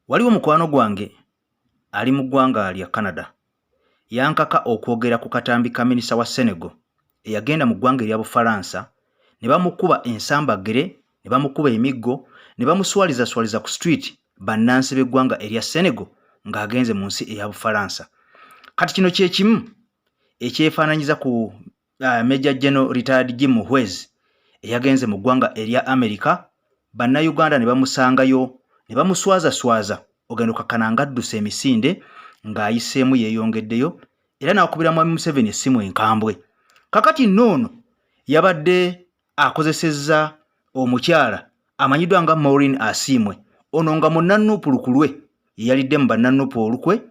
Waliwo mukwano gwange ali mu ggwanga lya Canada yankaka okwogera ku katambi ka minisita wa Senegal eyagenda mu ggwanga erya Bufalansa ne bamukuba ensambagere ne bamukuba emiggo ne bamuswaliza ku street bannansi b'eggwanga erya Senegal ng'agenze mu nsi eya Bufalansa. Kati kino kye kimu ekyefaananyiza ku Major General retired muhwezi eyagenze mu ggwanga erya America bannayuganda ne bamusangayo ne bamuswaza ogenda okakkana ng'addusa emisinde ng'ayiseemu yeeyongeddeyo era n'akubira mwami Museveni essimu enkambwe. Kakati noono yabadde akozesezza omukyala amanyiddwa nga Maureen Asiimwe, ono nga munnanuupu lwe yeyalidde mu bannanuupu olukwe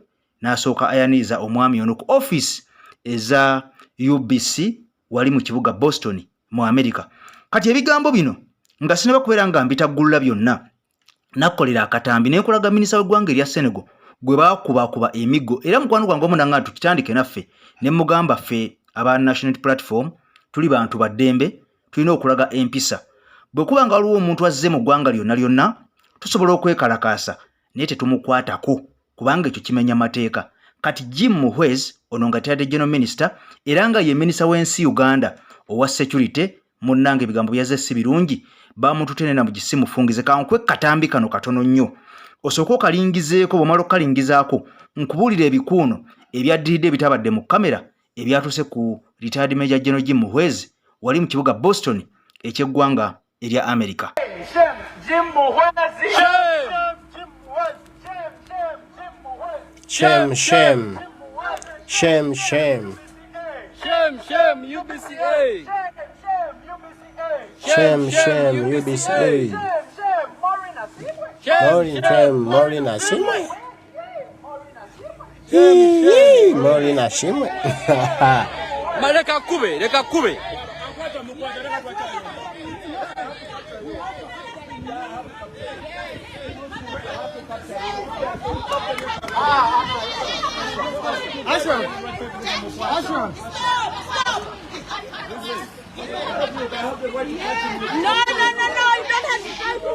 n'asooka ayaniiza omwami ono ku office eza UBC wali mu kibuga Boston mu America. Kati ebigambo bino nga sinaba kubeera nga mbitaggulula byonna nakkolera akatambi nenkulaga minisita w'eggwanga erya Senegal gwe baakubakuba emiggo era mukwano gwange omunanga tukitandike naffe ne mugamba ffe aba National Platform tuli bantu baddembe tulina okulaga empisa. Bwe kuba nga waliwo omuntu azze mu ggwanga lyonna tusobola okwekalakaasa naye tetumukwatako kubanga ekyo kimenya mateeka. Kati muhwezi ono nga teyadde General Minister era nga ye minisita w'ensi Uganda owa security munnange ebigambo byazze sibilungi bamututenena mu gisimu fungize kankwe katambi kano katono nnyo osooka okalingizeeko bw'omala okukalingizaako nkubuulira ebikuuno ebyaddiridde ebitabadde mu kamera ebyatuse ku retired Major General muhwezi wali mu kibuga Boston eky'eggwanga erya America. Shame, shame. Shame, shame. Shame, shame, UBCA. Shame, shame, UBCA. Maureen Asiimwe. Maureen Asiimwe. Maleka kube, leka kube. Ashram. No, you don't have to fight him.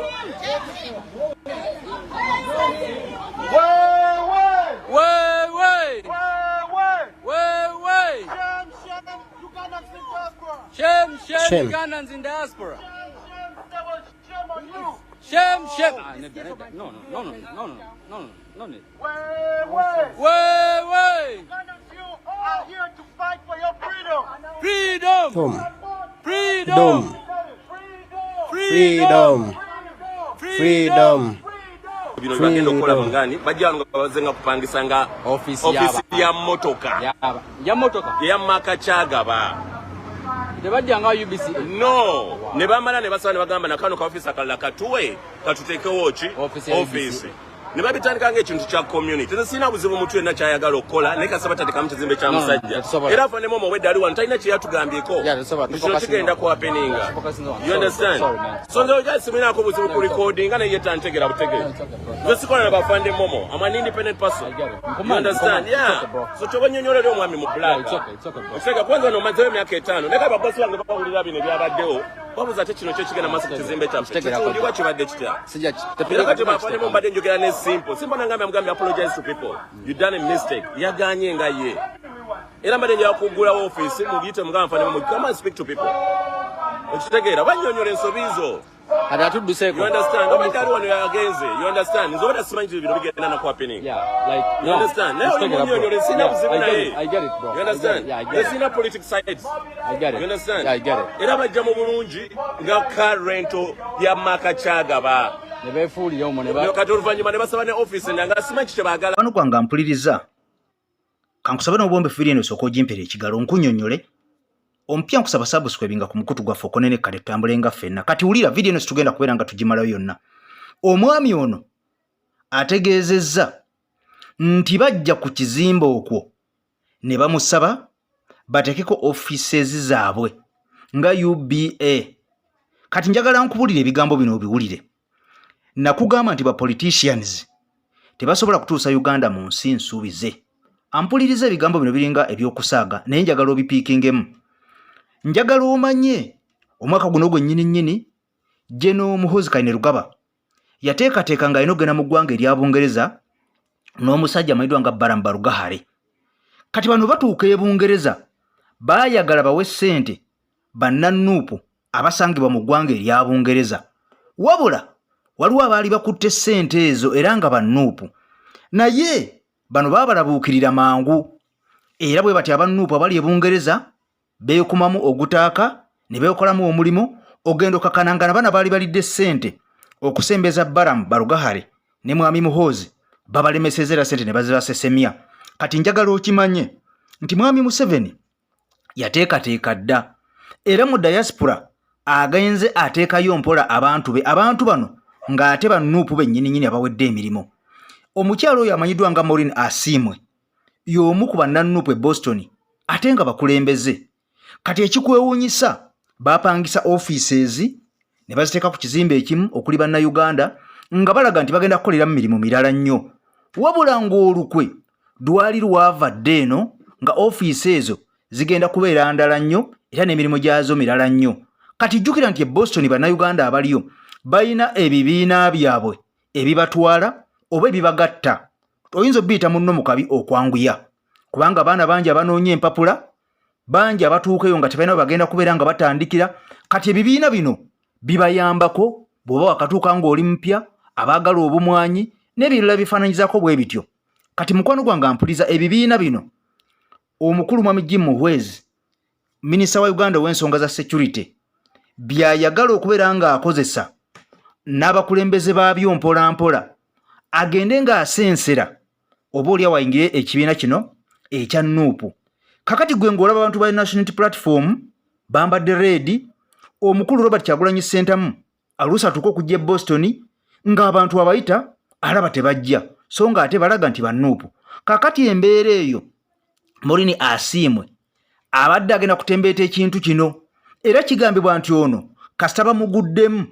Shame, Ugandans in diaspora. Shame. No. Way. You are here to fight for your Freedom. Bino bagenda okukola bangani bajja nga bazenga kupangisa nga office ya motoka ya maka kyagaba tebajja nga UBC no ne bamala ne basaba ne bagamba nakano ka office akalala katuwe katutekewo ki office ne babitandika ng'ekintu kya community tesina buzibu mutu yenna kyayagala okukola naye kasaba tatekamu kizimbe kya musajja era afanemu omwedde ali wano talina kye yatugambyeko kino kigenda kuhapeninga. You understand? So nze ojja siminaako buzibu ku recording nga naye ye tantegera butegere nze sikola na bafande momo. I'm an independent person. You understand? Yeah. So kyobanyonyolera omwami mu black oseka kwanza nomazeyo emyaka 5 naye babosi bange bawulira bino byabaddewo babuza ate kino kyo kigenda maaso ku kizimbe kyamutulibwa kibadde kitya era kati bafanemu mbadde njogera ne simple nangambye apologize to people. You done a mistake. Yaganye nga ye era mbadde njala kuggula office mugiyite mugamba mfanemu come and speak to people ekitegeera banyonyola ensobizo ati atudduseeko. You understand? Omanyi ali wano yagenze. You understand? Nzobera simanyi bino bigenda naku happening. You understand? Naye oli munyonyole sina buzibu naye. I get it, bro. You understand? There's sina political sides. I get it. You understand? I get it. Era bajja mu bulungi nga karento ya maka kyagaba. Ne beefuulira omwo ne ba kati oluvannyuma ne basaba ne office nga simanyi kye baagala. Wano kwanga mpuliriza kankusaba n'obwombe firi eno soko jimpere ekigalo nkunyonyole ompya nkusaba subscribe nga ku mukutu gwaffe okonene kale tutambulenga ffenna kati wulira video eno situgenda kubeera nga tugimalayo yonna. Omwami ono ategeezezza nti bajja ku kizimbe okwo ne bamusaba batekeko offices zaabwe nga UBA. Kati njagala nkubulire ebigambo bino obiwulire. Nakugamba nti ba politicians tebasobola kutuusa Uganda mu nsi nsuubize. Ampuliriza ebigambo bino biringa ebyokusaaga naye njagala obipiikingemu. Njagala omanye omwaka guno gwennyini General Muhoozi Kainerugaba yateekateeka nga alina okugenda mu ggwanga erya Bungereza n'omusajja amanyiddwa nga Barambagahare. Kati bano batuuka e Bungereza baayagala bawe ssente bannanuupu abasangibwa mu ggwanga erya Bungereza. Wabula waliwo abaali bakutte ssente ezo era nga bannuupu. Naye bano baabalabuukirira mangu. Era bwe bati abannuupu abali e Bungereza beekumamu ogutaaka ne beekolamu omulimu ogenda okakananga na bana baali balidde ssente okusembeza Barambagahare ne mwami muhwezi babalemesezera ssente ne bazibasesemya. Kati njagala okimanye nti mwami Museveni yateekateeka dda era mu diaspora agenze ateekayo mpola abantu be, abantu bano ng'ate bannuupu bennyininyini abawedde emirimu. Omukyalo oyo amanyiddwa nga Maureen Asiimwe y'omu ku bannanuupu e Boston ate nga bakulembeze. Kati ekikwewuunyisa baapangisa offices ne baziteeka ku kizimbe ekimu okuli bannayuganda nga balaga nti bagenda kukolera mu mirimu mirala nnyo. Wabula ng'olukwe lwali lwavadde eno nga office ezo zigenda kubeera ndala nnyo era n'emirimu gyazo mirala nnyo. Kati jjukira nti e Boston bannayuganda abaliyo balina ebibiina byabwe ebibatwala oba ebibagatta. Oyinza obiyita munno mu kabi okwanguya kubanga abaana bangi abanoonya empapula bangi abatuukeyo nga tebalina bagenda kubeera nga batandikira. Kati ebibiina bino bibayambako bw'oba wakatuuka ng'oli mpya, abaagala obumwanyi n'ebirala bifaananyizaako bwe bityo. Kati mukwano gwange ampuliza ebibiina bino omukulu mwami Jim Muhwezi, minisita wa Uganda w'ensonga za security, byayagala okubeera ng'akozesa n'abakulembeze baabyo mpola mpola agende ng'asensera oba oli awayingire ekibiina kino ekya nuupu. Kakati gwe ng'olaba abantu ba National Unity Platform bambadde red, omukulu Robert Kyagulanyi Ssentamu alusatuka okujja e Boston ng'abantu abayita alaba tebajja so ng'ate balaga nti bannuupu. Kakati embeera eyo Maureen Asiimwe abadde agenda kutembeeta ekintu kino era kigambibwa nti ono kasita bamuguddemu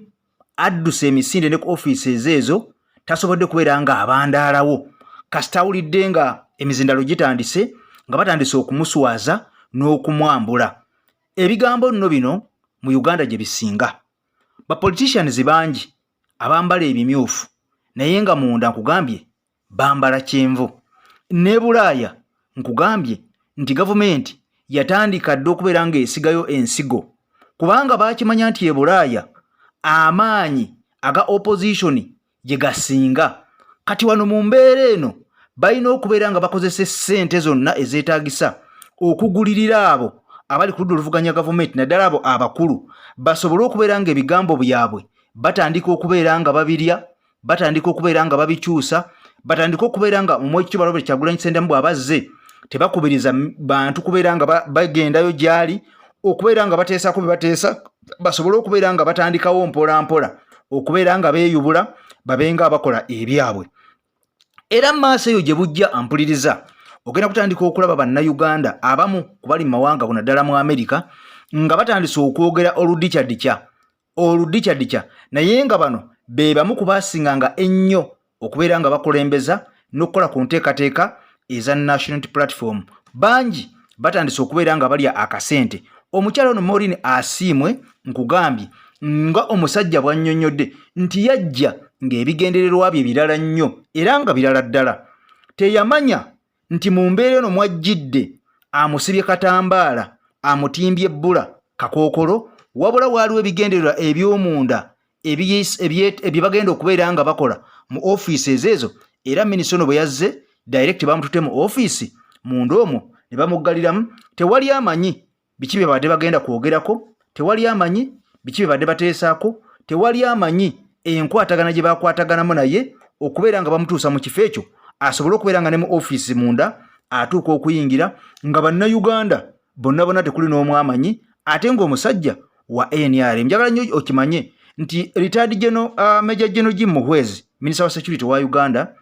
addusa emisinde ne ku offices ezo tasobodde kubeera nga abandaalawo. Kasita awulidde nga emizindalo gitandise nga batandise okumuswaza n'okumwambula. Ebigambo nno bino mu Uganda gye bisinga. Bapoliticians bangi abambala ebimyufu naye nga munda nkugambye bambala kyenvu. Ne Bulaaya nkugambye nti gavumenti yatandika dda okubeera ng'esigayo ensigo kubanga baakimanya nti e Bulaaya amaanyi aga opposition gye gasinga. Kati wano mu mbeera eno balina okubeera nga bakozesa ssente zonna ezeetaagisa okugulirira abo abali ku ludda oluvuganya gavumenti naddala abo abakulu basobole okubeera nga ebigambo byabwe batandika okubeera nga babirya, batandika okubeera nga babikyusa, batandika okubeera nga Oweekitiibwa Robert Kyagulanyi Ssentamu bw'abazze tebakubiriza bantu kubeera nga bagendayo gyali okubeera nga bateesako bye bateesa, basobole okubeera nga batandikawo mpola mpola okubeera nga beeyubula babenga abakola ebyabwe. Era maaso eyo gye bujja ampuliriza ogenda kutandika okulaba bannayuganda abamu kubali mu mawanga gona ddala mu Amerika nga batandise okwogera oludikyadikya naye nga bano be bamu kubasinganga ennyo okubeera nga bakulembeza n'okukola ku nteekateeka eza National Unity Platform. Bangi batandise okubeera nga balya akasente. Omukyalo ono Maureen Asiimwe nkugambye nga omusajja bw'annyonnyodde nti yajja ng'ebigendererwa bye birala nnyo era nga birala ddala. Teyamanya nti mu mbeera eno mwajjidde amusibye katambaala amutimbye ebbula kakookolo wabula waaliwo ebigendererwa eby'omunda ebye bagenda okubeera nga bakola mu offices ezo era minisita ono bwe yazze direct bamututte mu office munda omwo ne bamuggaliramu. Tewali amanyi biki bye badde bagenda kwogerako, tewali amanyi biki bye badde bateesaako, tewali amanyi enkwatagana gye bakwataganamu naye okubeera nga bamutuusa mu kifo ekyo asobole okubeera nga ne mu office munda atuuka okuyingira nga bannayuganda bonna tekuli n'omu amanyi ate ng'omusajja wa NRM. Njagala nnyo okimanye nti retired Major General Jim Muhwezi, Minister wa Security wa Uganda,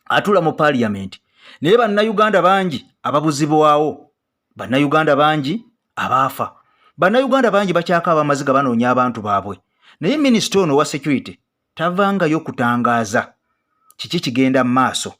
atula mu Parliament naye bannayuganda bangi ababuzibwawo, bannayuganda bangi abaafa, bannayuganda bangi bakyakaaba amaziga banoonya abantu baabwe. Naye minisita ono wa security tavangayo kutangaaza kiki kigenda mu maaso.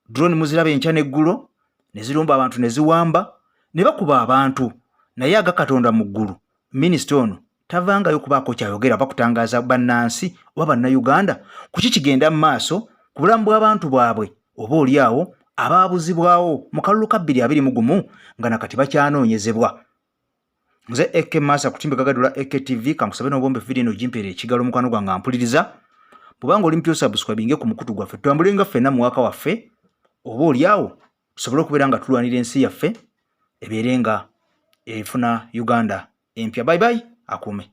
Drone muziraba enkya n'eggulo ne zirumba abantu ne ziwamba ne bakuba abantu naye aga Katonda mu ggulu minisita ono tavangayo kubaako kyayogera bakutangaza bannansi oba bannayuganda kuki kigenda mu maaso ku bulamu bw'abantu bwabwe oba oliawo abaabuzibwawo mu kalulu ka 2021 nga nakati bakyanoonyezebwa. Nze Eke Masa kutimbe kagadula Eke TV kankusabe n'obombe video eno jimpere ekigalo mukwano gwange ampuliriza. Bw'obanga oli mpya osubscribinge ku mukutu gwaffe tutambulenga ffenna mu mwaka waffe oba oliawo tusobole okubeera nga tulwanira ensi yaffe ebeere nga efuna Uganda empya. Bye bye akume.